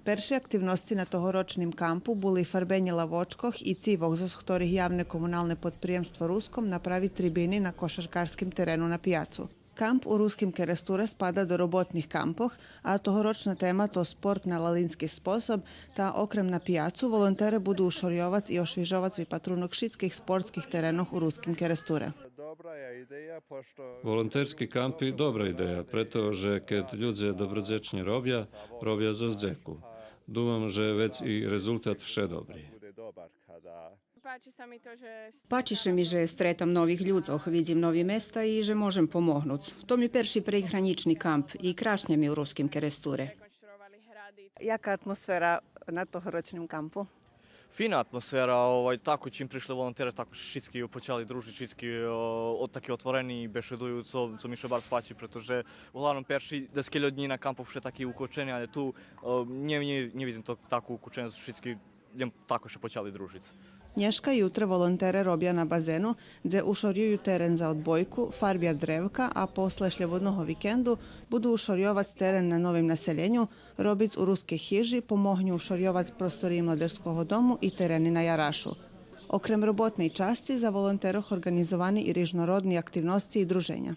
Перші активності на тогорочнім кампу були фарбені лавочкох і цівок, з ktorih javne komunalne podprijemstvo Ruskom napravi tribini na košarkarskim terenu na pijacu. Kamp u Ruskim Keresture spada do robotnih kampoh, a tohoročna tema to sport na lalinski sposob, ta okrem na pijacu volontere budu ušorjovac i ošvižovac i patrunok šitskih sportskih terenoh u Ruskim Keresture. Volonterski kampi dobra ideja, pretože keď ľudia dobrodzečne robia zo zdzeku. Думам, že vec i rezultat vše dobrý. Пачише ми, že стретам нових ľudzoch, видим нові места і že можем помогнуць. То mi перший приграничний камп і крашня mi u Ruskim Keresture. Jaka atmosfera na tohoročnom kampu? Fina atmosfera, tako čim prišli volonteri, tako všetci počali družiť, všetci takí otvorení, bešedujú, co mi še bar spáči, pretože uglavnom perši 10 dní na kampu vše takí ukočení, ale tu nevidím to takú ukočenosť, všetci tako še počali družiť. Nješka jutra volontere robja na bazenu, gdje ušorjuju teren za odbojku, farbja drevka, a posle šljevodnog vikendu budu ušorjovac teren na novim naseljenju, robic u ruske hiži, pomognju ušorjovac prostoriji mladežskog domu i tereni na Jarašu. Okrem robotnej časti za volonteroh organizovani i rižnorodni aktivnosti i druženja.